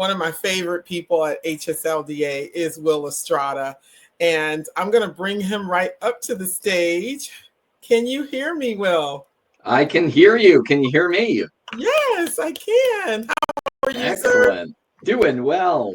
one of my favorite people at HSLDA is Will Estrada, and I'm going to bring him right up to the stage. Can you hear me, Will? I can hear you. Can you hear me? Yes, I can. How are you, Excellent. sir? Doing well.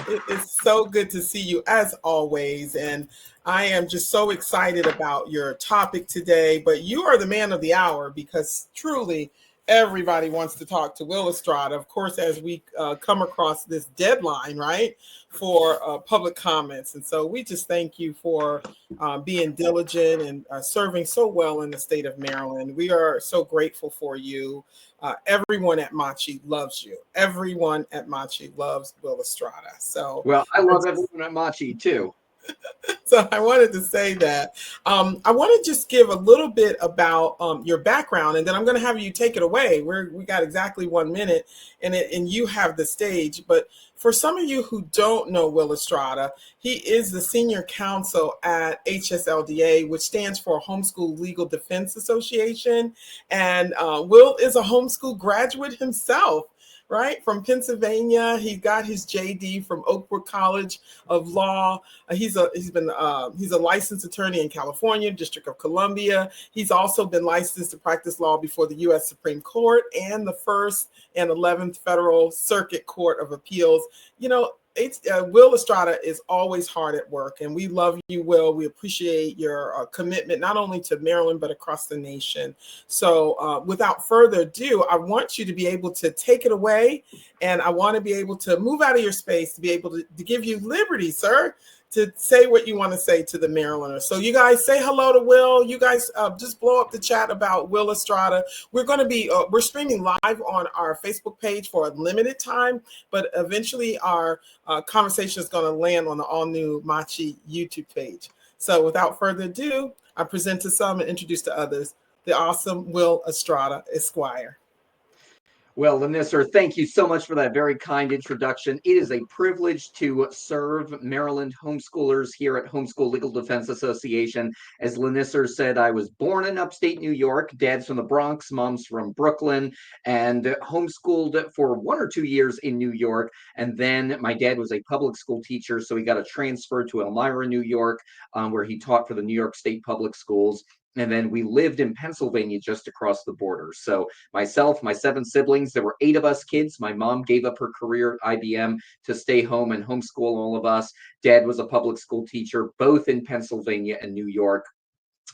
It is so good to see you as always. And I am just so excited about your topic today. But you are the man of the hour because truly everybody wants to talk to Will Estrada. Of course, as we come across this deadline, right, for public comments. And so we just thank you for being diligent and serving so well in the state of Maryland. We are so grateful for you. Everyone at MACHE loves you. Everyone at MACHE loves Will Estrada. So, Well, I love everyone at MACHE too. so I wanted to say that. I want to just give a little bit about your background, and then I'm going to have you take it away. We got exactly 1 minute, and you have the stage. But for some of you who don't know Will Estrada, he is the Senior Counsel at HSLDA, which stands for Homeschool Legal Defense Association. And Will is a homeschool graduate himself, right, from Pennsylvania. He got his JD from Oakwood College of Law. He's a licensed attorney in California, District of Columbia. He's also been licensed to practice law before the U.S. Supreme Court and the First and 11th Federal Circuit Court of Appeals. You know, Will Estrada is always hard at work, and we love you, Will. We appreciate your commitment not only to Maryland but across the nation. So without further ado, I want you to be able to take it away, and I want to be able to move out of your space to be able to give you liberty, sir, to say what you want to say to the Marylanders. So you guys say hello to Will. You guys just blow up the chat about Will Estrada. We're going to be, we're streaming live on our Facebook page for a limited time, but eventually our conversation is going to land on the all new MACHE YouTube page. So without further ado, I present to some and introduce to others the awesome Will Estrada, Esquire. Well, Lannisser, thank you so much for that very kind introduction. It is a privilege to serve Maryland homeschoolers here at Homeschool Legal Defense Association. As Lannisser said, I was born in upstate New York. Dad's from the Bronx, mom's from Brooklyn, and homeschooled for 1 or 2 years in New York. And then my dad was a public school teacher, so he got a transfer to Elmira, New York, where he taught for the New York State Public Schools. And then we lived in Pennsylvania just across the border. So myself, my 7 siblings, there were 8 of us kids. My mom gave up her career at IBM to stay home and homeschool all of us. Dad was a public school teacher, both in Pennsylvania and New York.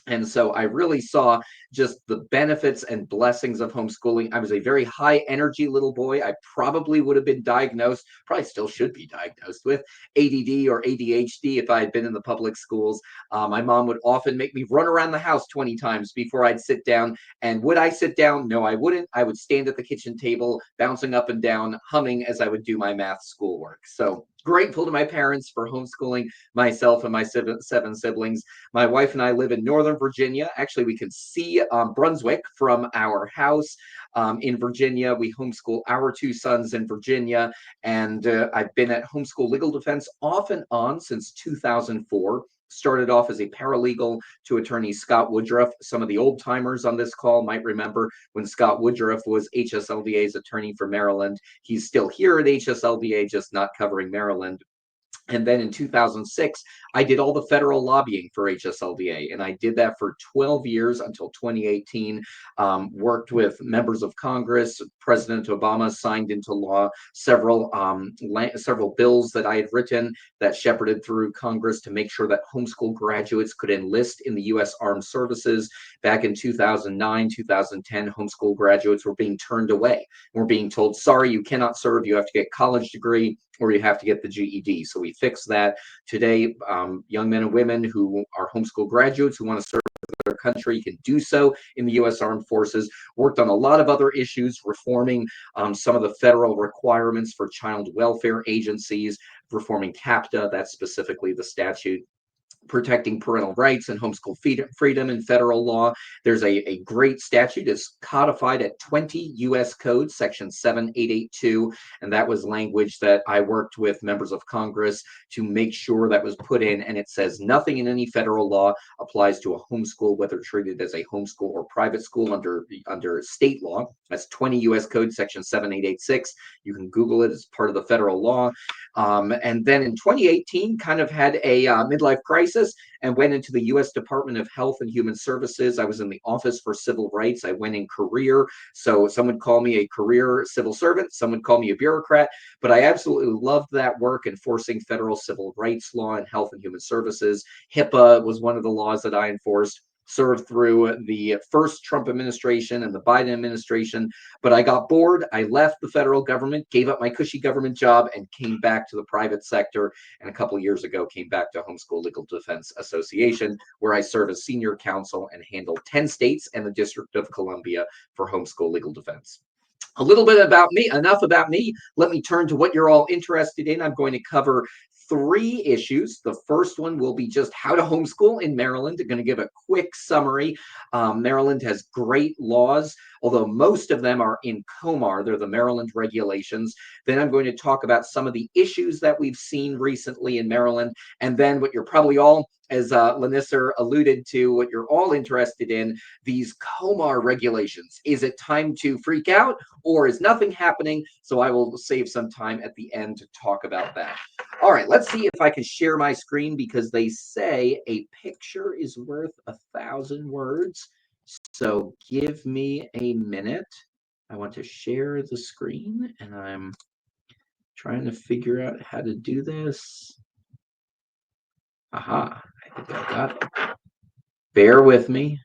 And so I really saw just the benefits and blessings of homeschooling. I was a very high energy little boy. I probably would have been diagnosed, probably still should be diagnosed with ADD or ADHD if I had been in the public schools. My mom would often make me run around the house 20 times before I'd sit down. And would I sit down? No, I wouldn't. I would stand at the kitchen table, bouncing up and down, humming as I would do my math schoolwork. So grateful to my parents for homeschooling myself and my 7 siblings. My wife and I live in Northern Virginia. Actually, we can see Brunswick from our house in Virginia. We homeschool our 2 sons in Virginia, and I've been at Homeschool Legal Defense off and on since 2004. Started off as a paralegal to attorney Scott Woodruff. Some of the old timers on this call might remember when Scott Woodruff was HSLDA's attorney for Maryland. He's still here at HSLDA, just not covering Maryland. And then in 2006, I did all the federal lobbying for HSLDA, and I did that for 12 years until 2018. Worked with members of Congress. President Obama signed into law several bills that I had written that shepherded through Congress to make sure that homeschool graduates could enlist in the U.S. Armed Services. Back in 2009, 2010, homeschool graduates were being turned away. We're being told, sorry, you cannot serve. You have to get a college degree or you have to get the GED. So we fixed that. Today, young men and women who are homeschool graduates who want to serve their country can do so in the U.S. Armed Forces. Worked on a lot of other issues, reforming some of the federal requirements for child welfare agencies, reforming CAPTA, that's specifically the statute protecting parental rights and homeschool freedom in federal law. There's a great statute. It's codified at 20 U.S. Code, Section 7882, and that was language that I worked with members of Congress to make sure that was put in, and it says nothing in any federal law applies to a homeschool, whether treated as a homeschool or private school under state law. That's 20 U.S. Code, Section 7886. You can Google it as part of the federal law. And then in 2018, kind of had a midlife crisis and went into the U.S. Department of Health and Human Services. I was in the Office for Civil Rights. I went in career. So some would call me a career civil servant. Some would call me a bureaucrat. But I absolutely loved that work enforcing federal civil rights law and health and human services. HIPAA was one of the laws that I enforced. Served through the first Trump administration and the Biden administration, but I got bored. I left the federal government, gave up my cushy government job, and came back to the private sector. And a couple of years ago, came back to Homeschool Legal Defense Association, where I serve as senior counsel and handle 10 states and the District of Columbia for Homeschool Legal Defense. A little bit about me, enough about me. Let me turn to what you're all interested in. I'm going to cover 3 issues. The first one will be just how to homeschool in Maryland. I'm going to give a quick summary. Maryland has great laws, although most of them are in COMAR. They're the Maryland regulations. Then I'm going to talk about some of the issues that we've seen recently in Maryland. And then what you're probably all, as Lanissa alluded to, what you're all interested in, these COMAR regulations. Is it time to freak out or is nothing happening? So I will save some time at the end to talk about that. All right, let's see if I can share my screen, because they say a picture is worth 1,000 words. So give me a minute. I want to share the screen and I'm trying to figure out how to do this. Aha, I think I got it. Bear with me.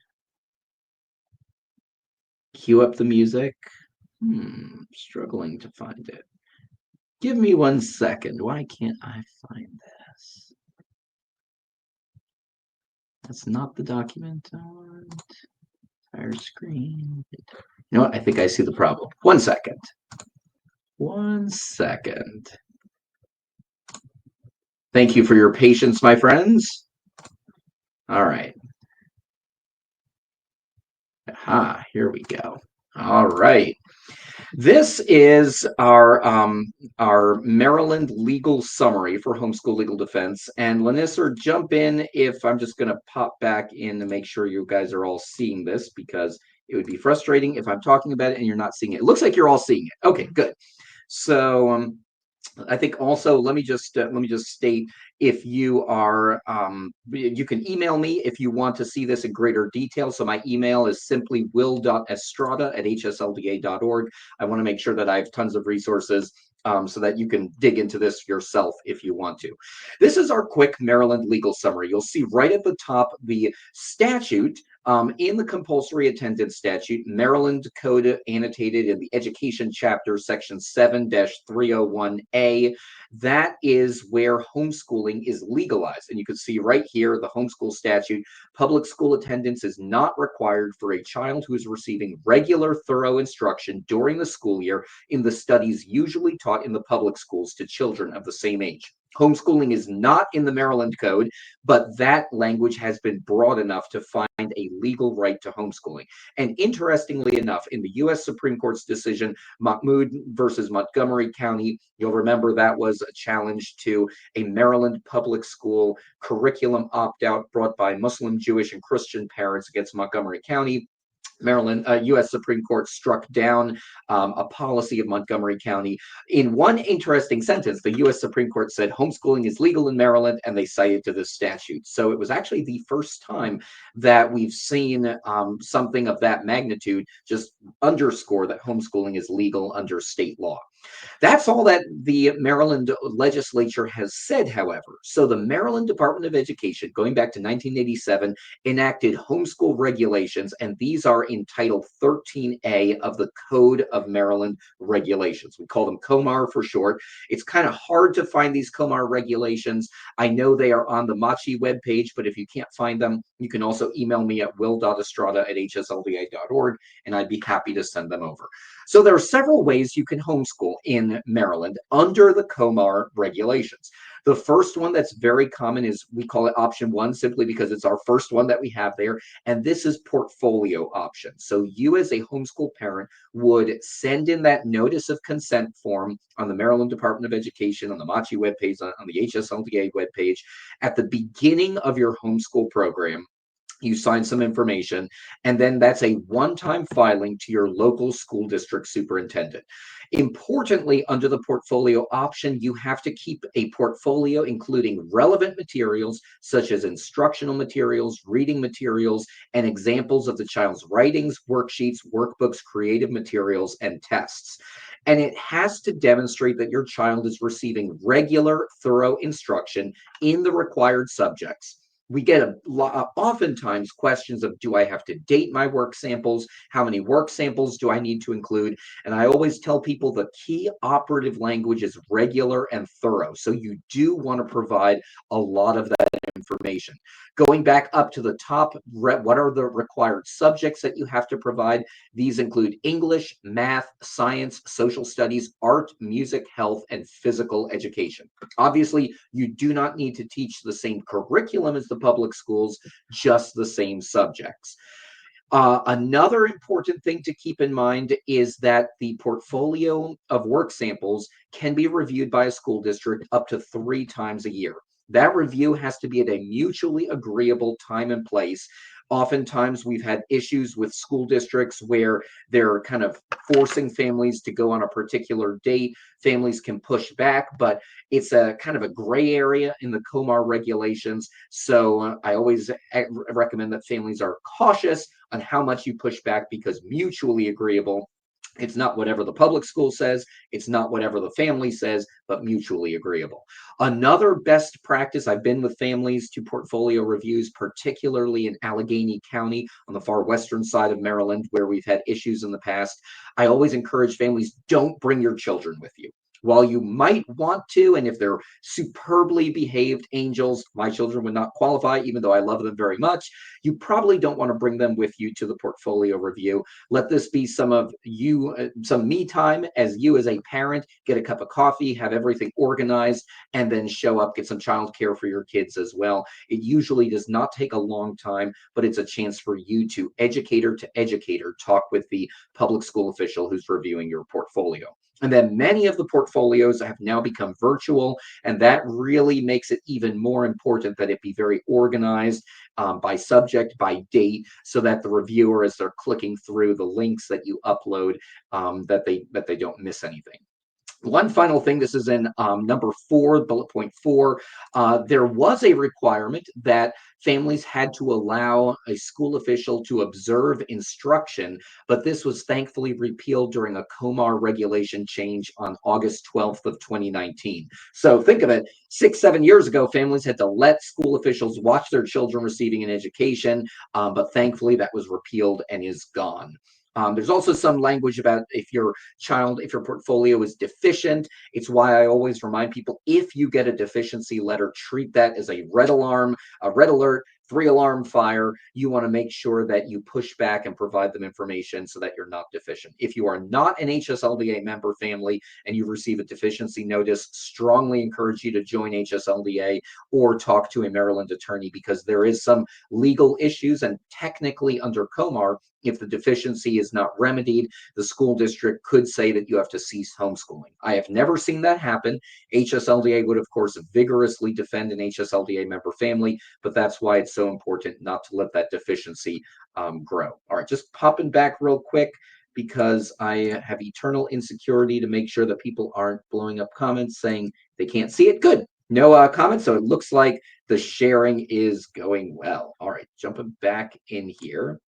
Cue up the music. Struggling to find it. Give me 1 second. Why can't I find this? That's not the document I want. Entire screen. You know what? I think I see the problem. 1 second. 1 second. Thank you for your patience, my friends. All right. Aha, here we go. All right. This is our Maryland legal summary for Homeschool Legal Defense. And Lanissa, jump in if I'm just going to pop back in to make sure you guys are all seeing this, because it would be frustrating if I'm talking about it and you're not seeing it. It looks like you're all seeing it. Okay, good. So I think also let me just state, if you are you can email me if you want to see this in greater detail. So my email is simply will.estrada@hslda.org. I want to make sure that I have tons of resources so that you can dig into this yourself if you want to. This is our quick Maryland legal summary. You'll see right at the top the statute. In the compulsory attendance statute, Maryland Code annotated in the education chapter, section 7-301A, that is where homeschooling is legalized. And you can see right here, the homeschool statute, public school attendance is not required for a child who is receiving regular, thorough instruction during the school year in the studies usually taught in the public schools to children of the same age. Homeschooling is not in the Maryland Code, but that language has been broad enough to find a legal right to homeschooling. And interestingly enough, in the U.S. Supreme Court's decision, Mahmoud versus Montgomery County, you'll remember that was a challenge to a Maryland public school curriculum opt-out brought by Muslim, Jewish, and Christian parents against Montgomery County. Maryland, U.S. Supreme Court struck down a policy of Montgomery County. In one interesting sentence, the U.S. Supreme Court said homeschooling is legal in Maryland, and they cited to this statute. So it was actually the first time that we've seen something of that magnitude just underscore that homeschooling is legal under state law. That's all that the Maryland legislature has said, however. So the Maryland Department of Education, going back to 1987, enacted homeschool regulations, and these are in Title 13A of the Code of Maryland Regulations. We call them COMAR for short. It's kind of hard to find these COMAR regulations. I know they are on the MACHE webpage, but if you can't find them, you can also email me at will.estrada@hslda.org, and I'd be happy to send them over. So there are several ways you can homeschool in Maryland under the COMAR regulations. The first one that's very common is, we call it option one simply because it's our first one that we have there. And this is portfolio option. So you as a homeschool parent would send in that notice of consent form on the Maryland Department of Education, on the MACHE webpage, on the HSLDA webpage at the beginning of your homeschool program. You sign some information, and then that's a one-time filing to your local school district superintendent. Importantly, under the portfolio option, you have to keep a portfolio including relevant materials such as instructional materials, reading materials, and examples of the child's writings, worksheets, workbooks, creative materials, and tests. And it has to demonstrate that your child is receiving regular, thorough instruction in the required subjects. We get oftentimes questions of, do I have to date my work samples? How many work samples do I need to include? And I always tell people the key operative language is regular and thorough. So you do want to provide a lot of that information. Going back up to the top, what are the required subjects that you have to provide? These include English, math, science, social studies, art, music, health, and physical education. Obviously, you do not need to teach the same curriculum as the public schools, just the same subjects. Another important thing to keep in mind is that the portfolio of work samples can be reviewed by a school district up to 3 times a year. That review has to be at a mutually agreeable time and place. Oftentimes, we've had issues with school districts where they're kind of forcing families to go on a particular date. Families can push back, but it's a kind of a gray area in the COMAR regulations. So I always recommend that families are cautious on how much you push back, because mutually agreeable, it's not whatever the public school says, it's not whatever the family says, but mutually agreeable. Another best practice, I've been with families to portfolio reviews, particularly in Allegheny County on the far western side of Maryland, where we've had issues in the past. I always encourage families, don't bring your children with you. While you might want to, and if they're superbly behaved angels, my children would not qualify, even though I love them very much, you probably don't want to bring them with you to the portfolio review. Let this be some of you, some me time as you as a parent, get a cup of coffee, have everything organized, and then show up, get some childcare for your kids as well. It usually does not take a long time, but it's a chance for you to educator talk with the public school official who's reviewing your portfolio. And then many of the portfolios have now become virtual, and that really makes it even more important that it be very organized by subject, by date, so that the reviewer, as they're clicking through the links that you upload, that they don't miss anything. One final thing, this is in number 4, bullet point 4. There was a requirement that families had to allow a school official to observe instruction, but this was thankfully repealed during a COMAR regulation change on August 12th of 2019. So think of it, 6-7 years ago, families had to let school officials watch their children receiving an education, but thankfully that was repealed and is gone. There's also some language about if your portfolio is deficient. It's why I always remind people, if you get a deficiency letter, treat that as a red alarm, a red alert, 3-alarm fire. You want to make sure that you push back and provide them information so that you're not deficient. If you are not an HSLDA member family and you receive a deficiency notice, strongly encourage you to join HSLDA or talk to a Maryland attorney, because there is some legal issues, and technically under COMAR, if the deficiency is not remedied, the school district could say that you have to cease homeschooling. I have never seen that happen. HSLDA would, of course, vigorously defend an HSLDA member family, but that's why it's so important not to let that deficiency grow. All right, just popping back real quick, because I have eternal insecurity to make sure that people aren't blowing up comments saying they can't see it. Good. No comments, so it looks like the sharing is going well. All right, jumping back in here.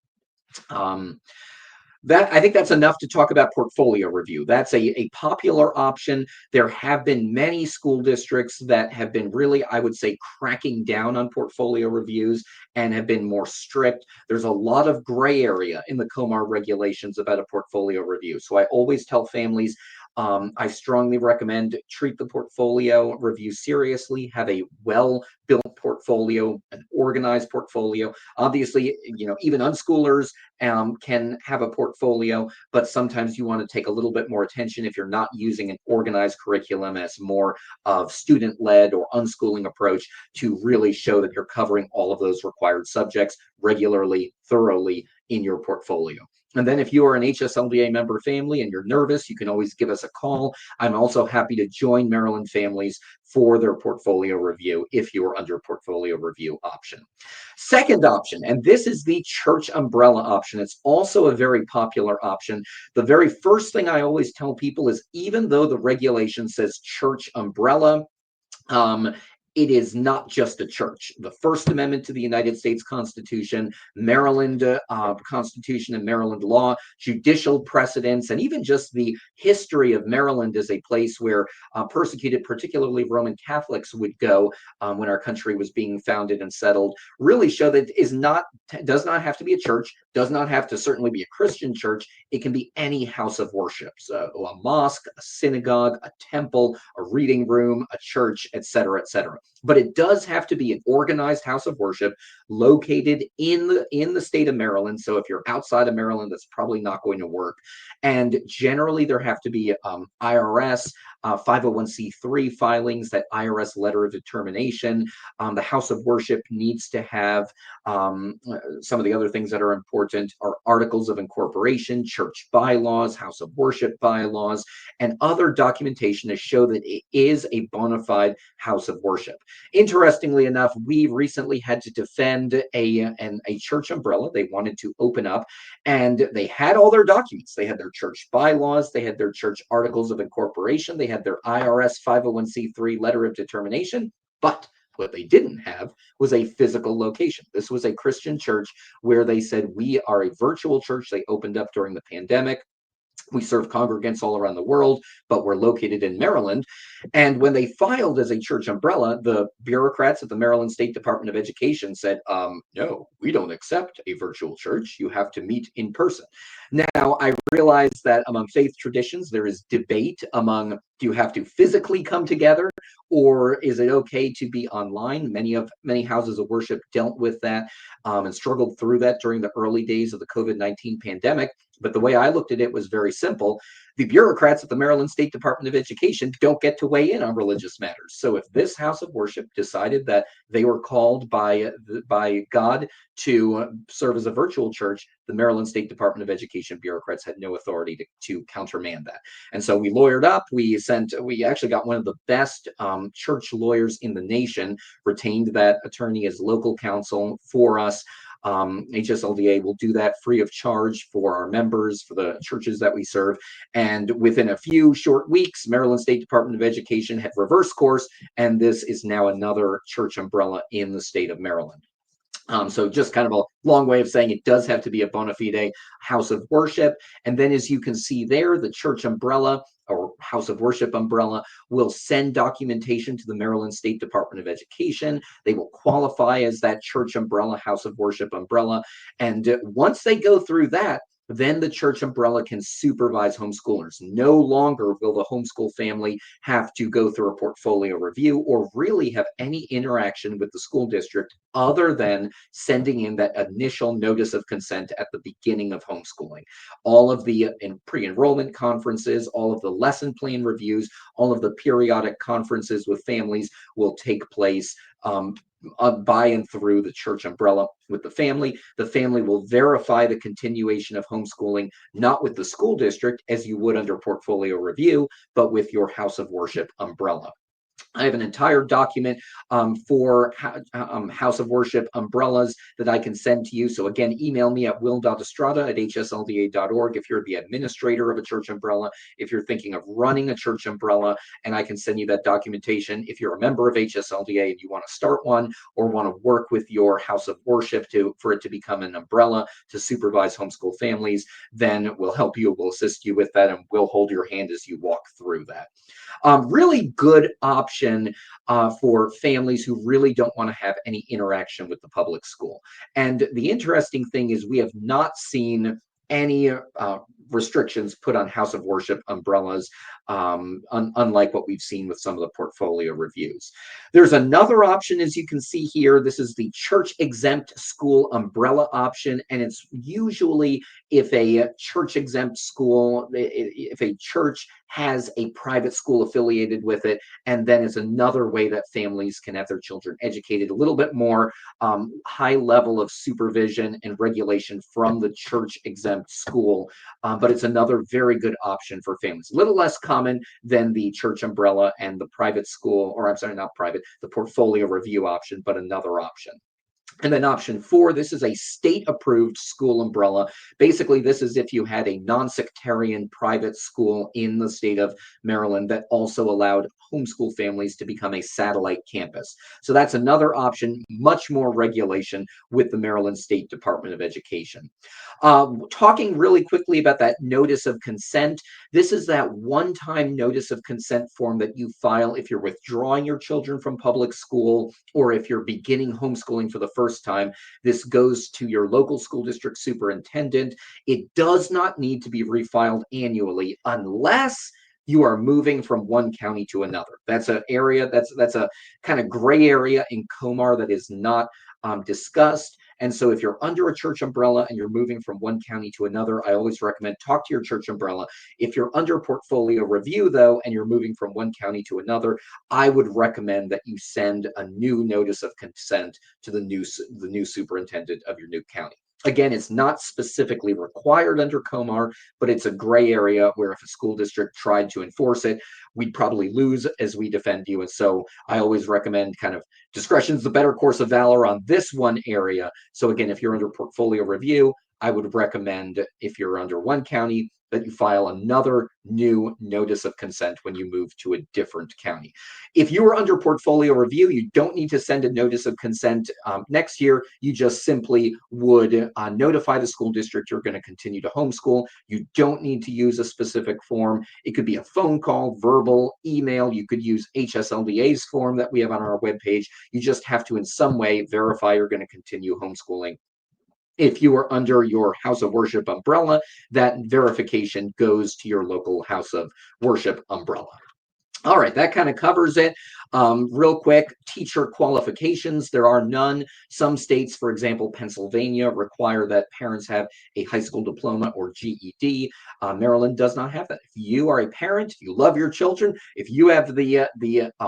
I think that's enough to talk about portfolio review. That's a popular option. There have been many school districts that have been really, I would say, cracking down on portfolio reviews and have been more strict. There's a lot of gray area in the COMAR regulations about a portfolio review. So I always tell families, I strongly recommend treat the portfolio review seriously, have a well-built portfolio, an organized portfolio. Obviously, even unschoolers can have a portfolio, but sometimes you want to take a little bit more attention if you're not using an organized curriculum as more of student-led or unschooling approach to really show that you're covering all of those required subjects regularly, thoroughly in your portfolio. And then if you are an HSLDA member family and you're nervous, you can always give us a call. I'm also happy to join Maryland families for their portfolio review if you are under portfolio review option. Second option, and this is the church umbrella option. It's also a very popular option. The very first thing I always tell people is even though the regulation says church umbrella, it is not just a church. The First Amendment to the United States Constitution, Maryland Constitution and Maryland law, judicial precedents, and even just the history of Maryland as a place where persecuted, particularly Roman Catholics, would go when our country was being founded and settled, really show that it does not have to be a church, does not have to certainly be a Christian church. It can be any house of worship, so a mosque, a synagogue, a temple, a reading room, a church, etc., etc. But it does have to be an organized house of worship located in the state of Maryland. So if you're outside of Maryland, that's probably not going to work. And generally, there have to be IRS, 501c3 filings, that IRS letter of determination. The house of worship needs to have some of the other things that are important are articles of incorporation, church bylaws, house of worship bylaws, and other documentation to show that it is a bona fide house of worship. Interestingly enough, we recently had to defend a church umbrella. They wanted to open up, and they had all their documents. They had their church bylaws, they had their church articles of incorporation, they had their IRS 501c3 letter of determination, but what they didn't have was a physical location. This was a Christian church where they said, we are a virtual church. They opened up during the pandemic. We serve congregants all around the world, but we're located in Maryland. And when they filed as a church umbrella, the bureaucrats at the Maryland State Department of Education said, no, we don't accept a virtual church. You have to meet in person. Now, I realize that among faith traditions, there is debate among, do you have to physically come together, or is it okay to be online? Many houses of worship dealt with that and struggled through that during the early days of the COVID-19 pandemic. But the way I looked at it was very simple. The bureaucrats at the Maryland State Department of Education don't get to weigh in on religious matters. So if this house of worship decided that they were called by God to serve as a virtual church, the Maryland State Department of Education bureaucrats had no authority to countermand that. And so we lawyered up. We actually got one of the best church lawyers in the nation, retained that attorney as local counsel for us. HSLDA will do that free of charge for our members, for the churches that we serve. And within a few short weeks, Maryland State Department of Education had reversed course, and this is now another church umbrella in the state of Maryland. So just kind of a long way of saying it does have to be a bona fide house of worship. And then as you can see there, the church umbrella or house of worship umbrella will send documentation to the Maryland State Department of Education. They will qualify as that church umbrella, house of worship umbrella. And once they go through that, then the church umbrella can supervise homeschoolers. No longer will the homeschool family have to go through a portfolio review or really have any interaction with the school district other than sending in that initial notice of consent at the beginning of homeschooling. All of the pre-enrollment conferences, all of the lesson plan reviews, all of the periodic conferences with families will take place by and through the church umbrella with the family. The family will verify the continuation of homeschooling, not with the school district as you would under portfolio review, but with your house of worship umbrella. I have an entire document for house of worship umbrellas that I can send to you. So again, email me at will.estrada@hslda.org if you're the administrator of a church umbrella, if you're thinking of running a church umbrella, and I can send you that documentation. If you're a member of HSLDA and you want to start one or want to work with your house of worship for it to become an umbrella to supervise homeschool families, then we'll help you, we'll assist you with that, and we'll hold your hand as you walk through that. Really good option for families who really don't want to have any interaction with the public school. And the interesting thing is we have not seen any restrictions put on house of worship umbrellas, unlike what we've seen with some of the portfolio reviews. There's another option, as you can see here. This is the church exempt school umbrella option, and it's usually if a church exempt school, if a church has a private school affiliated with it, and then it's another way that families can have their children educated, a little bit more high level of supervision and regulation from the church exempt school, but it's another very good option for families. A little less common than the church umbrella and the private school, or I'm sorry, not private, the portfolio review option, but another option. And then option 4, this is a state-approved school umbrella. Basically, this is if you had a non-sectarian private school in the state of Maryland that also allowed homeschool families to become a satellite campus. So that's another option, much more regulation with the Maryland State Department of Education. Talking really quickly about that notice of consent, this is that one-time notice of consent form that you file if you're withdrawing your children from public school or if you're beginning homeschooling for the first time. This goes to your local school district superintendent. It does not need to be refiled annually unless you are moving from one county to another. That's an area, that's a kind of gray area in COMAR that is not discussed. And so if you're under a church umbrella and you're moving from one county to another, I always recommend talk to your church umbrella. If you're under portfolio review, though, and you're moving from one county to another, I would recommend that you send a new notice of consent to the new superintendent of your new county. Again, it's not specifically required under COMAR, but it's a gray area where if a school district tried to enforce it, we'd probably lose as we defend you. And so I always recommend kind of discretion's the better course of valor on this one area. So again, if you're under portfolio review, I would recommend if you're under one county that you file another new notice of consent when you move to a different county. If you are under portfolio review, you don't need to send a notice of consent next year. You just simply would notify the school district you're going to continue to homeschool. You don't need to use a specific form. It could be a phone call, verbal, email. You could use HSLDA's form that we have on our webpage. You just have to in some way verify you're going to continue homeschooling. If you are under your house of worship umbrella, that verification goes to your local house of worship umbrella. All right, that kind of covers it. Real quick, teacher qualifications. There are none. Some states, for example, Pennsylvania, require that parents have a high school diploma or GED. Maryland does not have that. If you are a parent, you love your children, if you have the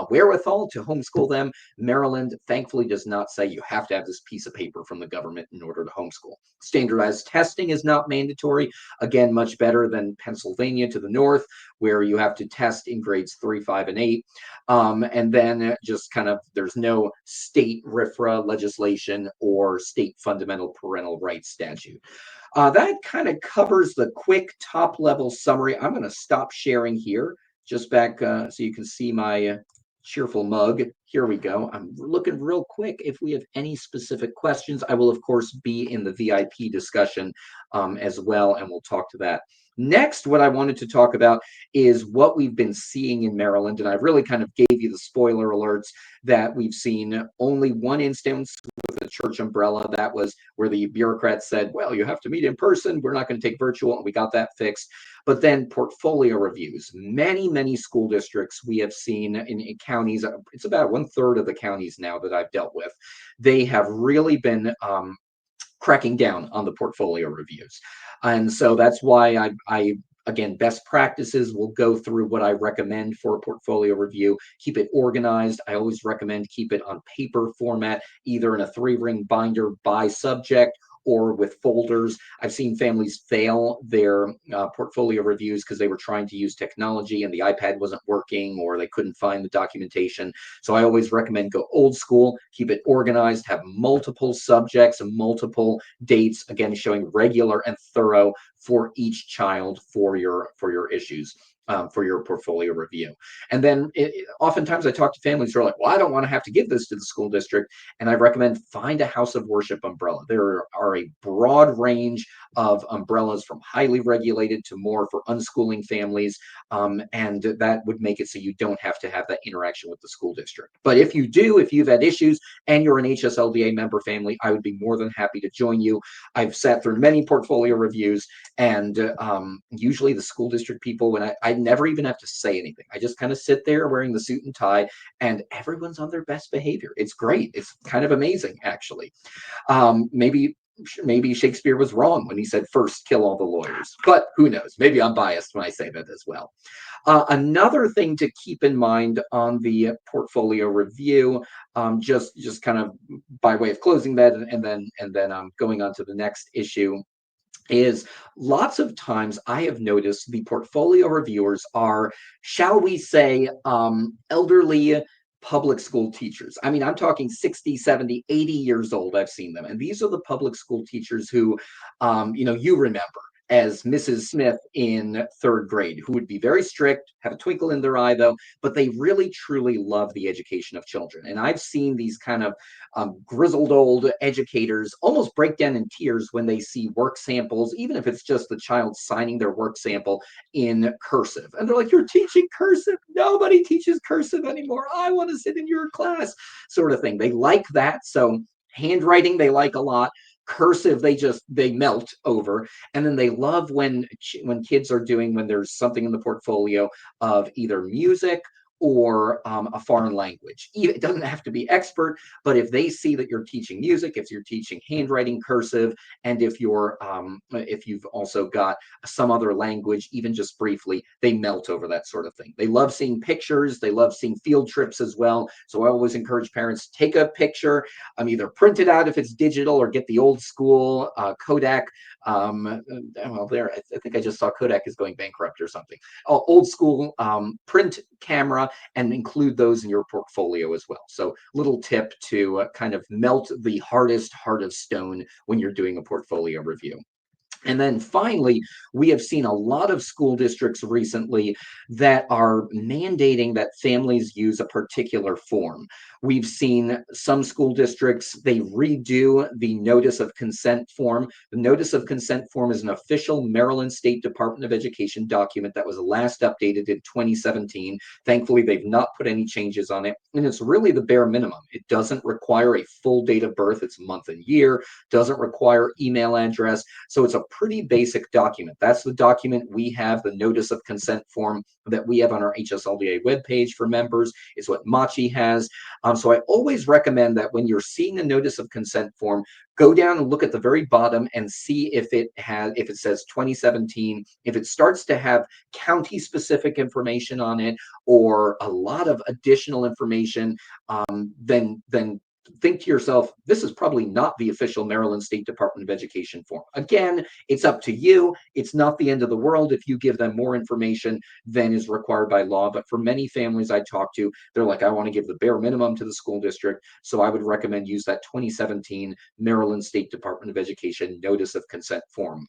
wherewithal to homeschool them, Maryland thankfully does not say you have to have this piece of paper from the government in order to homeschool. Standardized testing is not mandatory. Again, much better than Pennsylvania to the north, where you have to test in grades 3, 5, and 8. And then just kind of, there's no state RFRA legislation or state fundamental parental rights statute. That kind of covers the quick top level summary. I'm going to stop sharing here, just back so you can see my cheerful mug. Here we go. I'm looking real quick if we have any specific questions. I will, of course, be in the VIP discussion as well, and we'll talk to that. Next, what I wanted to talk about is what we've been seeing in Maryland, and I really kind of gave you the spoiler alerts that we've seen only one instance with a church umbrella. That was where the bureaucrats said, well, you have to meet in person. We're not going to take virtual, and we got that fixed. But then portfolio reviews. Many school districts we have seen in counties, it's about 1/3 of the counties now that I've dealt with. They have really been cracking down on the portfolio reviews. And so that's why I again, best practices will go through what I recommend for a portfolio review. Keep it organized. I always recommend keep it on paper format, either in a 3-ring binder by subject or with folders. I've seen families fail their portfolio reviews because they were trying to use technology and the iPad wasn't working or they couldn't find the documentation. So I always recommend go old school, keep it organized, have multiple subjects and multiple dates, again, showing regular and thorough for each child for your issues. for your portfolio review. And then oftentimes I talk to families who are like, well, I don't want to have to give this to the school district. And I recommend find a house of worship umbrella. There are a broad range of umbrellas from highly regulated to more for unschooling families. And that would make it so you don't have to have that interaction with the school district. But if you do, if you've had issues and you're an HSLDA member family, I would be more than happy to join you. I've sat through many portfolio reviews, and usually the school district people, when I never even have to say anything. I just kind of sit there wearing the suit and tie, and everyone's on their best behavior. It's great. It's kind of amazing, actually. Maybe Shakespeare was wrong when he said first kill all the lawyers, but who knows? Maybe I'm biased when I say that as well. Another thing to keep in mind on the portfolio review, just kind of by way of closing that, and then going on to the next issue, is lots of times I have noticed the portfolio reviewers are, shall we say, elderly public school teachers. I mean, I'm talking 60, 70, 80 years old. I've seen them. And these are the public school teachers who, you remember as Mrs. Smith in third grade, who would be very strict, have a twinkle in their eye, though, but they really, truly love the education of children. And I've seen these kind of grizzled old educators almost break down in tears when they see work samples, even if it's just the child signing their work sample in cursive. And they're like, you're teaching cursive? Nobody teaches cursive anymore. I want to sit in your class, sort of thing. They like that. So handwriting, they like a lot. Cursive, they melt over. And then they love when kids are doing, when there's something in the portfolio of either music or a foreign language. It doesn't have to be expert, but if they see that you're teaching music, if you're teaching handwriting, cursive, and if you've also got some other language, even just briefly, they melt over that sort of thing. They love seeing pictures. They love seeing field trips as well. So I always encourage parents, take a picture, either print it out if it's digital, or get the old school Kodak. I think I just saw Kodak is going bankrupt or something. Old school print camera, and include those in your portfolio as well. So little tip to kind of melt the hardest heart of stone when you're doing a portfolio review. And then finally, we have seen a lot of school districts recently that are mandating that families use a particular form. We've seen some school districts, they redo the notice of consent form. The notice of consent form is an official Maryland State Department of Education document that was last updated in 2017. Thankfully, they've not put any changes on it. And it's really the bare minimum. It doesn't require a full date of birth. It's month and year, doesn't require email address. So it's a pretty basic document. That's the document we have, the notice of consent form that we have on our HSLDA webpage for members, is what MACHE has. So I always recommend that when you're seeing a notice of consent form, go down and look at the very bottom and see if it says 2017, if it starts to have county specific information on it or a lot of additional information, then think to yourself, this is probably not the official Maryland State Department of Education form. Again, it's up to you. It's not the end of the world if you give them more information than is required by law. But for many families I talk to, they're like, I want to give the bare minimum to the school district. So I would recommend use that 2017 Maryland State Department of Education notice of consent form.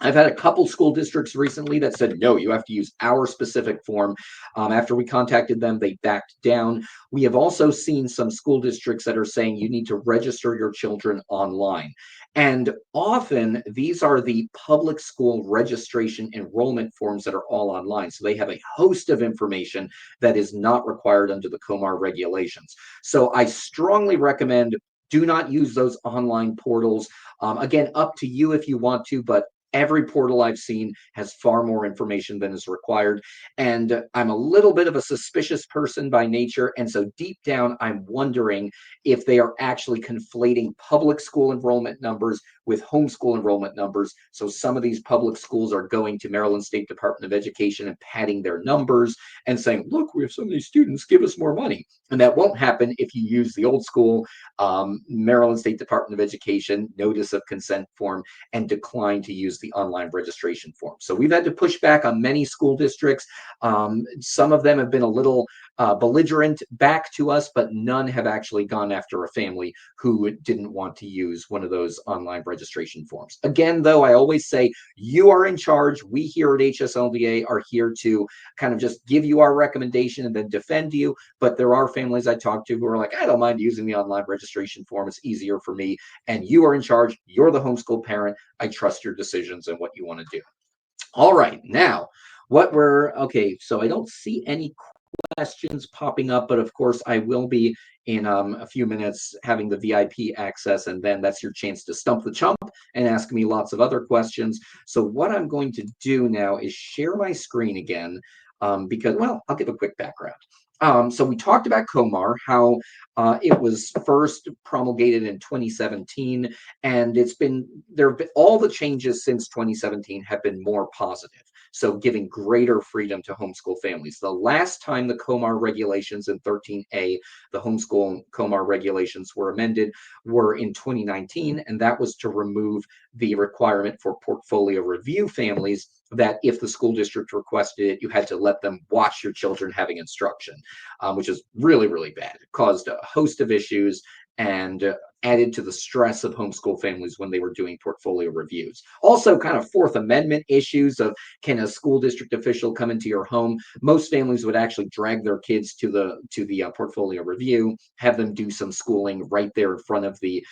I've had a couple school districts recently that said, no, you have to use our specific form. After we contacted them, they backed down. We have also seen some school districts that are saying you need to register your children online. And often these are the public school registration enrollment forms that are all online. So they have a host of information that is not required under the COMAR regulations. So I strongly recommend do not use those online portals. Again, up to you if you want to, but every portal I've seen has far more information than is required. And I'm a little bit of a suspicious person by nature. And so deep down, I'm wondering if they are actually conflating public school enrollment numbers with homeschool enrollment numbers. So some of these public schools are going to Maryland State Department of Education and padding their numbers and saying, look, we have so many students, give us more money. And that won't happen if you use the old school Maryland State Department of Education notice of consent form and decline to use the online registration form. So we've had to push back on many school districts. Some of them have been a little belligerent back to us, but none have actually gone after a family who didn't want to use one of those online registration forms. Again, though, I always say you are in charge. We here at HSLDA are here to kind of just give you our recommendation and then defend you. But there are families I talk to who are like, I don't mind using the online registration form. It's easier for me. And you are in charge. You're the homeschool parent. I trust your decisions and what you want to do. All right, now okay, so I don't see any questions popping up, but of course I will be in a few minutes having the VIP access, and then that's your chance to stump the chump and ask me lots of other questions. So what I'm going to do now is share my screen again, because, well, I'll give a quick background. So we talked about COMAR, how it was first promulgated in 2017, and all the changes since 2017 have been more positive. So giving greater freedom to homeschool families. The last time the COMAR regulations in 13A, the homeschool COMAR regulations were amended, were in 2019, and that was to remove the requirement for portfolio review families that if the school district requested it, you had to let them watch your children having instruction, which is really, really bad. It caused a host of issues and added to the stress of homeschool families when they were doing portfolio reviews. Also, kind of Fourth Amendment issues of, can a school district official come into your home? Most families would actually drag their kids to the portfolio review, have them do some schooling right there in front of the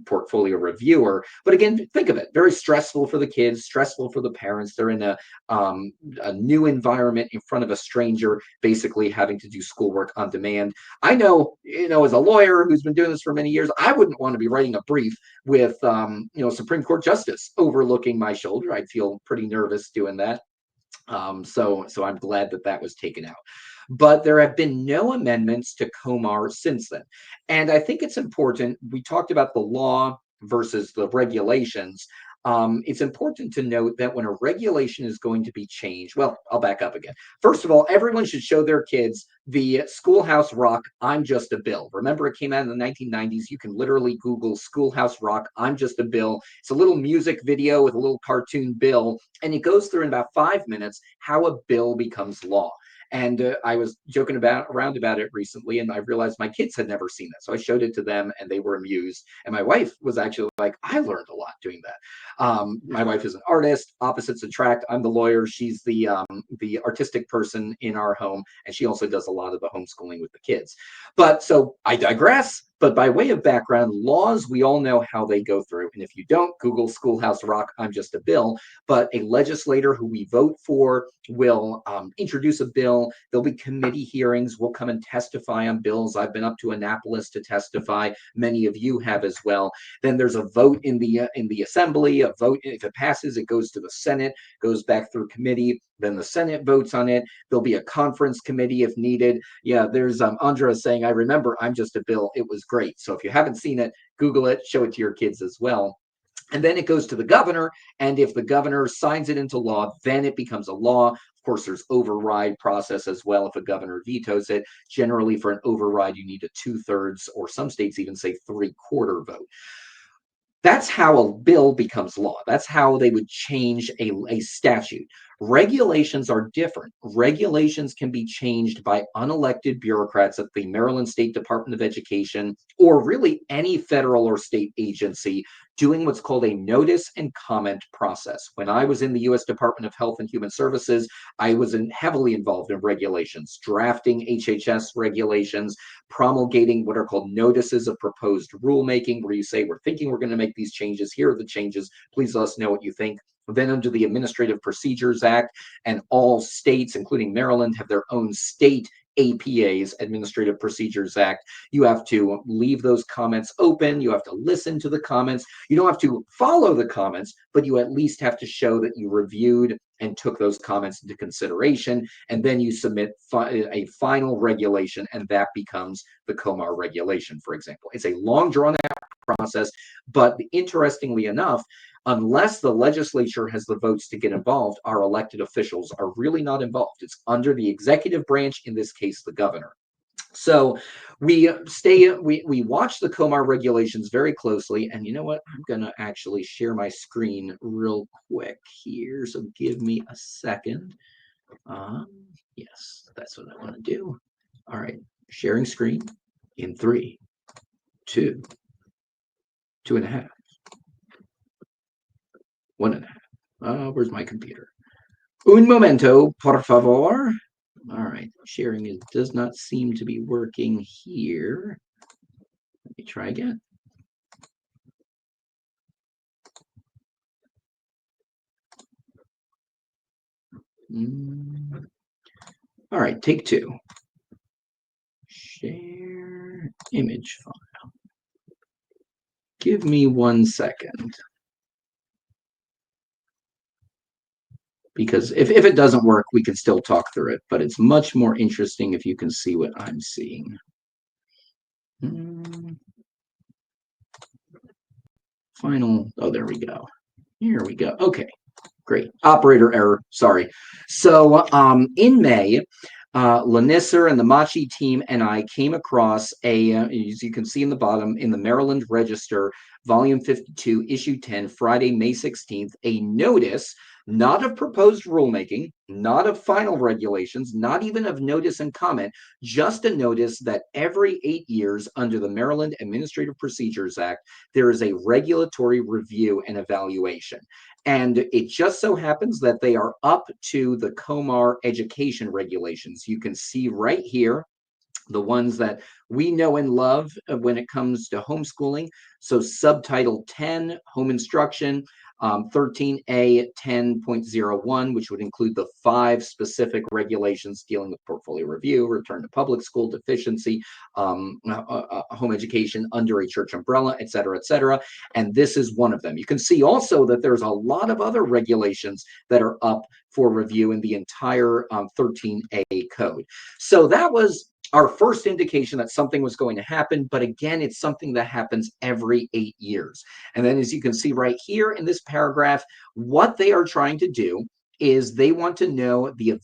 portfolio reviewer. But again, think of it, very stressful for the kids, stressful for the parents. They're in a new environment in front of a stranger, basically having to do schoolwork on demand. I know, as a lawyer who's been doing this for many years, I wouldn't want to be writing a brief with, Supreme Court Justice overlooking my shoulder. I'd feel pretty nervous doing that. So I'm glad that was taken out. But there have been no amendments to COMAR since then. And I think it's important. We talked about the law versus the regulations. It's important to note that when a regulation is going to be changed, well, I'll back up again. First of all, everyone should show their kids the Schoolhouse Rock, I'm Just a Bill. Remember, it came out in the 1990s. You can literally Google Schoolhouse Rock, I'm Just a Bill. It's a little music video with a little cartoon bill, and it goes through in about 5 minutes how a bill becomes law. And I was joking around about it recently, and I realized my kids had never seen that. So I showed it to them, and they were amused. And my wife was actually like, I learned a lot doing that. My wife is an artist, opposites attract. I'm the lawyer. She's the artistic person in our home, and she also does a lot of the homeschooling with the kids. But so I digress. But by way of background, laws, we all know how they go through. And if you don't, Google Schoolhouse Rock, I'm Just a Bill. But a legislator who we vote for will introduce a bill. There'll be committee hearings. We'll come and testify on bills. I've been up to Annapolis to testify. Many of you have as well. Then there's a vote in the assembly. A vote, if it passes, it goes to the Senate, goes back through committee. Then the Senate votes on it. There'll be a conference committee if needed. Yeah, there's Andra saying, I remember I'm Just a Bill. It was great. So if you haven't seen it, Google it, show it to your kids as well. And then it goes to the governor. And if the governor signs it into law, then it becomes a law. Of course, there's override process as well if a governor vetoes it. Generally, for an override, you need a 2/3, or some states even say 3/4 vote. That's how a bill becomes law. That's how they would change a statute. Regulations are different. Regulations can be changed by unelected bureaucrats at the Maryland State Department of Education, or really any federal or state agency, doing what's called a notice and comment process. When I was in the U.S. Department of Health and Human Services, I was heavily involved in regulations, drafting HHS regulations, promulgating what are called notices of proposed rulemaking, where you say, we're thinking we're going to make these changes. Here are the changes. Please let us know what you think. Then under the Administrative Procedures Act, and all states, including Maryland, have their own state APAs, Administrative Procedures Act. You have to leave those comments open. You have to listen to the comments. You don't have to follow the comments, but you at least have to show that you reviewed and took those comments into consideration. And then you submit a final regulation, and that becomes the COMAR regulation, for example. It's a long drawn-out process, but interestingly enough, unless the legislature has the votes to get involved, our elected officials are really not involved. It's under the executive branch, in this case, the governor. So we watch the COMAR regulations very closely. And you know what? I'm going to actually share my screen real quick here. So give me a second. Yes, that's what I want to do. All right, sharing screen in 3, 2, 2.5, 1.5. Where's my computer? Un momento, por favor. All right, sharing does not seem to be working here. Let me try again. All right, take 2. Share image file. Give me 1 second. Because if it doesn't work, we can still talk through it, but it's much more interesting if you can see what I'm seeing. Final, oh, there we go. Here we go. Okay, great. Operator error, sorry. So in May, Lanisser and the MACHE team and I came across as you can see in the bottom, in the Maryland Register, Volume 52, Issue 10, Friday, May 16th, a notice, not of proposed rulemaking, not of final regulations, not even of notice and comment, just a notice that every 8 years under the Maryland Administrative Procedures Act, there is a regulatory review and evaluation. And it just so happens that they are up to the COMAR education regulations. You can see right here the ones that we know and love when it comes to homeschooling. So subtitle 10, home instruction, 13A 10.01, which would include the 5 specific regulations dealing with portfolio review, return to public school, deficiency, home education under a church umbrella, et cetera, and this is one of them. You can see also that there's a lot of other regulations that are up for review in the entire 13A code. So that was our first indication that something was going to happen, but again, it's something that happens every 8 years. And then as you can see right here in this paragraph, what they are trying to do is they want to know the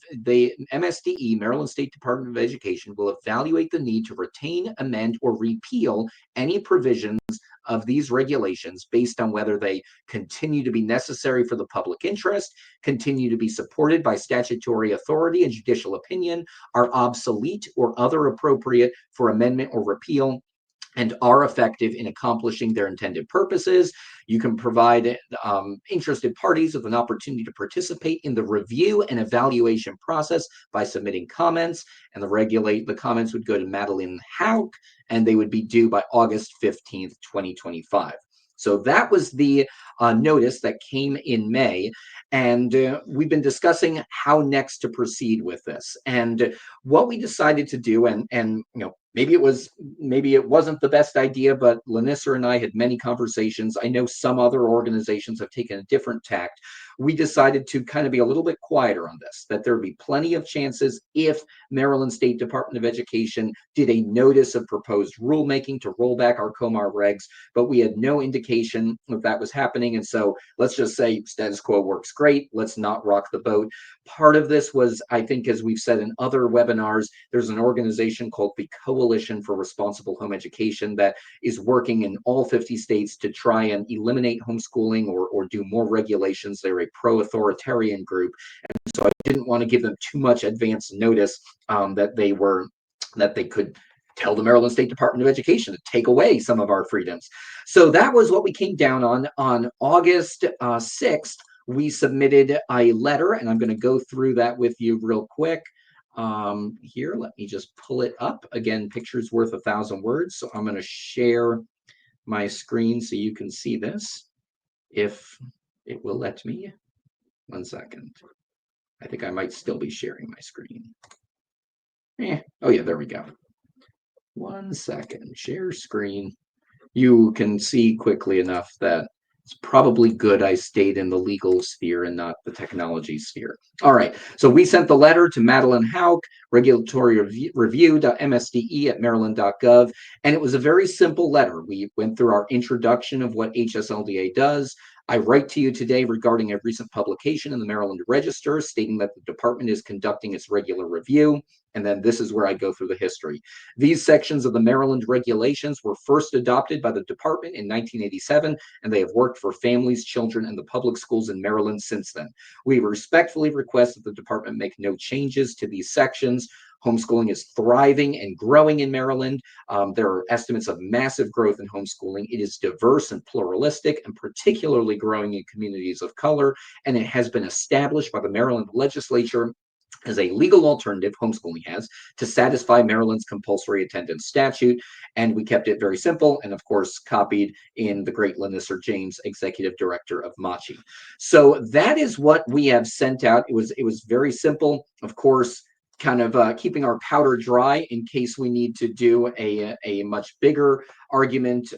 MSDE, Maryland State Department of Education, will evaluate the need to retain, amend, or repeal any provisions of these regulations based on whether they continue to be necessary for the public interest, continue to be supported by statutory authority and judicial opinion, are obsolete or other appropriate for amendment or repeal, and are effective in accomplishing their intended purposes. You can provide interested parties with an opportunity to participate in the review and evaluation process by submitting comments, and the comments would go to Madeline Hauk, and they would be due by August 15th, 2025. So that was the notice that came in May, and we've been discussing how next to proceed with this. And what we decided to do, and you know, maybe it wasn't the best idea, but Lanisser and I had many conversations. I know some other organizations have taken a different tact. We decided to kind of be a little bit quieter on this, that there would be plenty of chances if Maryland State Department of Education did a notice of proposed rulemaking to roll back our COMAR regs, but we had no indication that was happening. And so let's just say status quo works great. Let's not rock the boat. Part of this was, I think, as we've said in other webinars, there's an organization called the Coalition for Responsible Home Education that is working in all 50 states to try and eliminate homeschooling or do more regulations. They're a pro-authoritarian group. And so I didn't want to give them too much advance notice that they could tell the Maryland State Department of Education to take away some of our freedoms. So that was what we came down on August 6th. We submitted a letter, and I'm going to go through that with you real quick. Here, let me just pull it up. Again, picture's worth 1,000 words. So I'm going to share my screen so you can see this, if it will let me. 1 second. I think I might still be sharing my screen. Oh yeah, there we go. 1 second, share screen. You can see quickly enough that it's probably good I stayed in the legal sphere and not the technology sphere. All right, so we sent the letter to Madeline Hauk, regulatory review.msde@maryland.gov, and it was a very simple letter. We went through our introduction of what HSLDA does. I write to you today regarding a recent publication in the Maryland Register stating that the department is conducting its regular review. And then this is where I go through the history. These sections of the Maryland regulations were first adopted by the department in 1987, and they have worked for families, children, and the public schools in Maryland since then. We respectfully request that the department make no changes to these sections. Homeschooling is thriving and growing in Maryland. There are estimates of massive growth in homeschooling. It is diverse and pluralistic, and particularly growing in communities of color, and it has been established by the Maryland legislature as a legal alternative, homeschooling has, to satisfy Maryland's compulsory attendance statute. And we kept it very simple, and of course copied in the great Lenisser James, executive director of MACHE. So that is what we have sent out. It was very simple. Of course, kind of keeping our powder dry in case we need to do a much bigger argument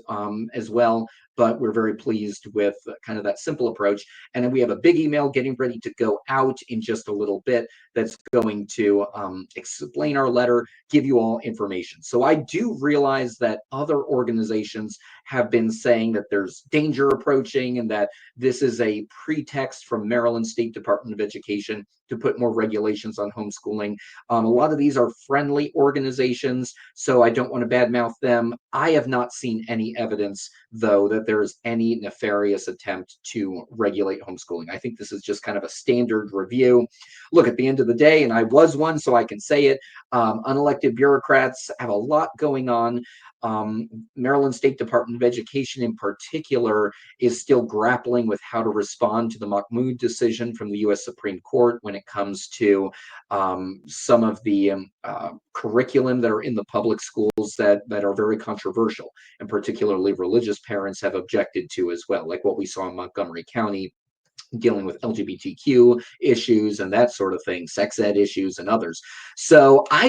as well. But we're very pleased with kind of that simple approach. And then we have a big email getting ready to go out in just a little bit that's going to explain our letter, give you all information. So I do realize that other organizations have been saying that there's danger approaching and that this is a pretext from Maryland State Department of Education to put more regulations on homeschooling. A lot of these are friendly organizations, so I don't want to badmouth them. I have not seen any evidence, though, that there is any nefarious attempt to regulate homeschooling. I think this is just kind of a standard review. Look, at the end of the day, and I was one, so I can say it, unelected bureaucrats have a lot going on. Maryland State Department of Education in particular is still grappling with how to respond to the MACHE decision from the U.S. Supreme Court when it comes to some of the curriculum that are in the public schools that are very controversial, and particularly religious parents have objected to as well, like what we saw in Montgomery County, dealing with LGBTQ issues and that sort of thing, sex ed issues and others. So I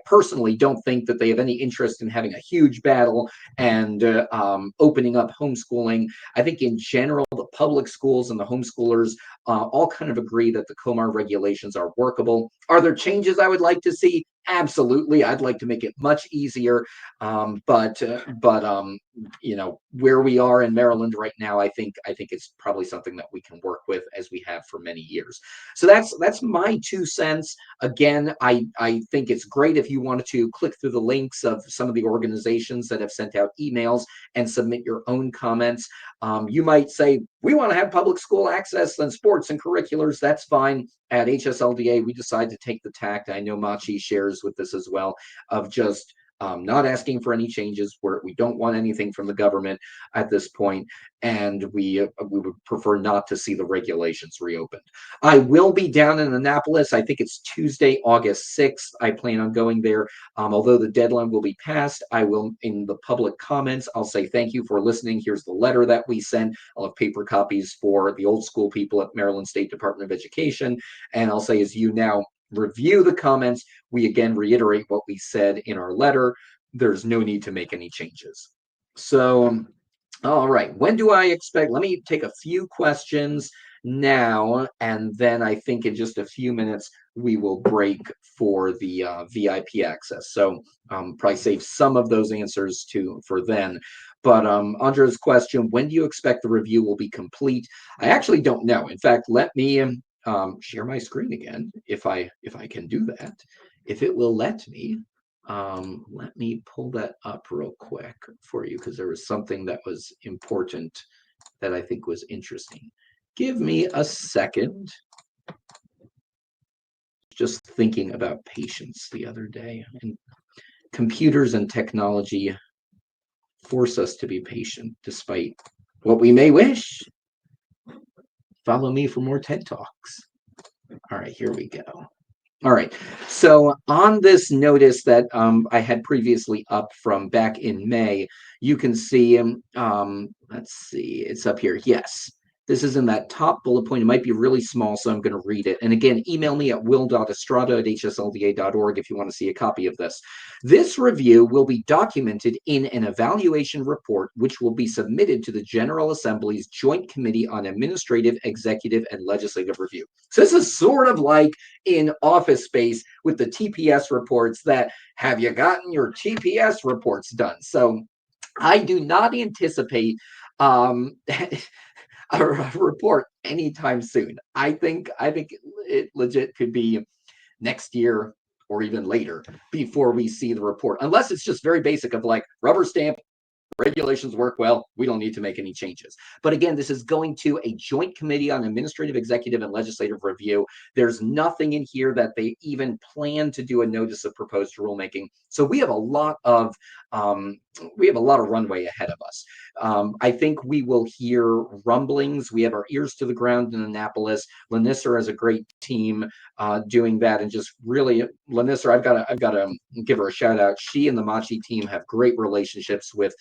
personally don't think that they have any interest in having a huge battle and opening up homeschooling. I think in general, the public schools and the homeschoolers all kind of agree that the COMAR regulations are workable. Are there changes I would like to see? Absolutely. I'd like to make it much easier. But you know, where we are in Maryland right now, I think it's probably something that we can work with, as we have for many years. So that's my 2 cents. Again, I think it's great if you wanted to click through the links of some of the organizations that have sent out emails and submit your own comments. You might say, we want to have public school access and sports and curriculars. That's fine. At HSLDA, we decided to take the tact, I know MACHE shares with this as well, of just not asking for any changes. We don't want anything from the government at this point, and we would prefer not to see the regulations reopened. I will be down in Annapolis. I think it's Tuesday, August 6th. I plan on going there. Although the deadline will be passed, I will, in the public comments, I'll say thank you for listening. Here's the letter that we sent. I'll have paper copies for the old school people at Maryland State Department of Education. And I'll say, as you now review the comments, we again reiterate what we said in our letter. There's no need to make any changes. So, all right, when do I expect? Let me take a few questions now, and then I think in just a few minutes we will break for the VIP access. So probably save some of those answers for then. But Andre's question, when do you expect the review will be complete? I actually don't know. In fact, let me share my screen again, if I can do that, if it will let me. Let me pull that up real quick for you, because there was something that was important that I think was interesting. Give me a second. Just thinking about patience the other day, and computers and technology force us to be patient despite what we may wish. Follow me for more TED Talks. All right, here we go. All right, so on this notice that I had previously up from back in May, you can see, let's see, it's up here. Yes, this is in that top bullet point. It might be really small, so I'm going to read it. And again, email me at will.estrada@hslda.org if you want to see a copy of this. This review will be documented in an evaluation report, which will be submitted to the General Assembly's Joint Committee on Administrative, Executive, and Legislative Review. So this is sort of like in Office Space with the TPS reports that, have you gotten your TPS reports done? So I do not anticipate a report anytime soon. I think it legit could be next year or even later before we see the report, unless it's just very basic of like rubber stamp, regulations work well. We don't need to make any changes. But again, this is going to a joint committee on administrative, executive, and legislative review. There's nothing in here that they even plan to do a notice of proposed rulemaking. So we have a lot of runway ahead of us. I think we will hear rumblings. We have our ears to the ground in Annapolis. Lanissa has a great team doing that, and just really, Lanissa, I've got to give her a shout out. She and the MACHE team have great relationships with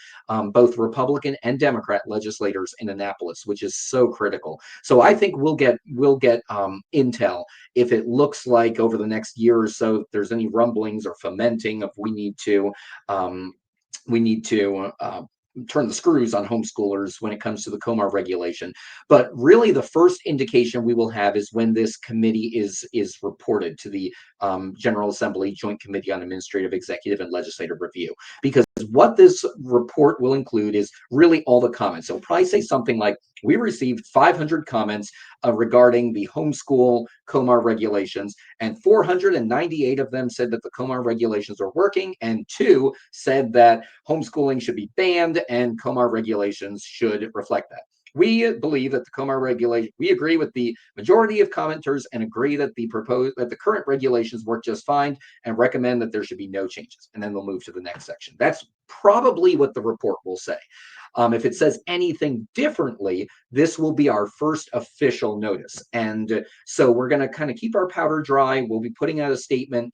both Republican and Democrat legislators in Annapolis, which is so critical. So I think we'll get intel if it looks like over the next year or so, if there's any rumblings or fomenting of we need to turn the screws on homeschoolers when it comes to the COMAR regulation. But really, the first indication we will have is when this committee is reported to the General Assembly Joint Committee on Administrative, Executive, and Legislative Review. Because what this report will include is really all the comments. So probably say something like, we received 500 comments regarding the homeschool COMAR regulations, and 498 of them said that the COMAR regulations are working, and 2 said that homeschooling should be banned and COMAR regulations should reflect that. We believe that the COMAR regulation, we agree with the majority of commenters and agree that the current regulations work just fine and recommend that there should be no changes. And then they'll move to the next section. That's probably what the report will say. If it says anything differently, this will be our first official notice. And so we're going to kind of keep our powder dry. We'll be putting out a statement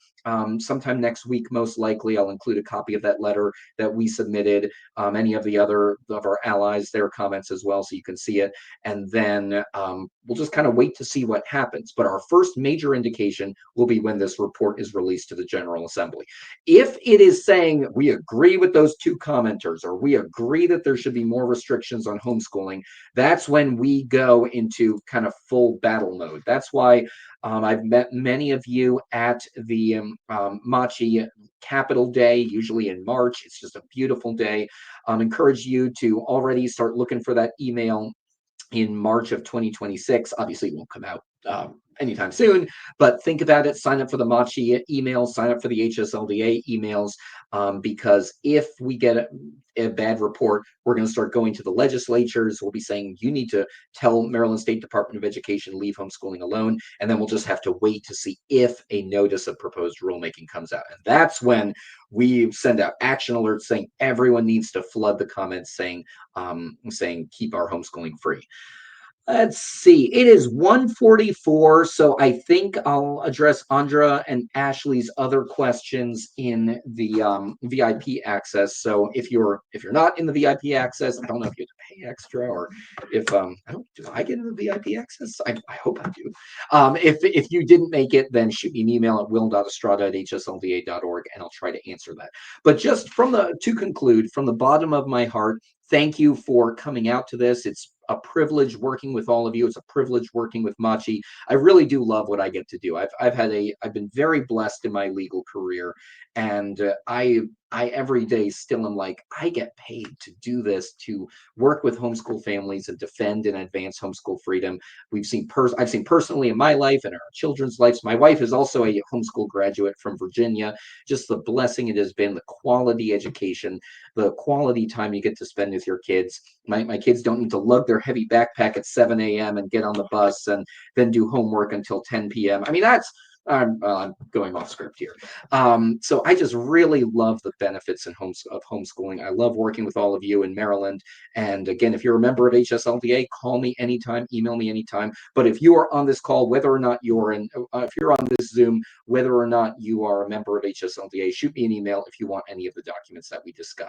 sometime next week, most likely. I'll include a copy of that letter that we submitted, any of the other of our allies, their comments as well, so you can see it. And then we'll just kind of wait to see what happens. But our first major indication will be when this report is released to the General Assembly. If it is saying we agree with those 2 commenters, or we agree that there should be more restrictions on homeschooling, that's when we go into kind of full battle mode. That's why I've met many of you at the MACHE Capital Day, usually in March. It's just a beautiful day. Encourage you to already start looking for that email in March of 2026. Obviously, it won't come out anytime soon, but think about it. Sign up for the MACHE emails, sign up for the HSLDA emails, because if we get a bad report, we're going to start going to the legislatures. We'll be saying, you need to tell Maryland State Department of Education, leave homeschooling alone. And then we'll just have to wait to see if a notice of proposed rulemaking comes out. And that's when we send out action alerts saying everyone needs to flood the comments saying keep our homeschooling free. Let's see. It is 1:44, so I think I'll address Andra and Ashley's other questions in the VIP access. So if you're not in the VIP access, I don't know if you have to pay extra, or if do I get in the VIP access? I hope I do. If you didn't make it, then shoot me an email at will.estrada@hslda.org, and I'll try to answer that. But just to conclude, from the bottom of my heart, thank you for coming out to this. It's a privilege working with all of you. It's a privilege working with MACHE. I really do love what I get to do. I've been very blessed in my legal career, and I every day still am like, I get paid to do this, to work with homeschool families and defend and advance homeschool freedom. I've seen personally in my life and our children's lives. My wife is also a homeschool graduate from Virginia. Just the blessing it has been, the quality education, the quality time you get to spend with your kids. My kids don't need to lug their heavy backpack at 7 a.m. and get on the bus and then do homework until 10 p.m. I mean, I'm going off script here. So I just really love the benefits of homeschooling. I love working with all of you in Maryland. And again, if you're a member of HSLDA, call me anytime, email me anytime. But if you are on this call, whether or not if you're on this Zoom, whether or not you are a member of HSLDA, shoot me an email if you want any of the documents that we discussed.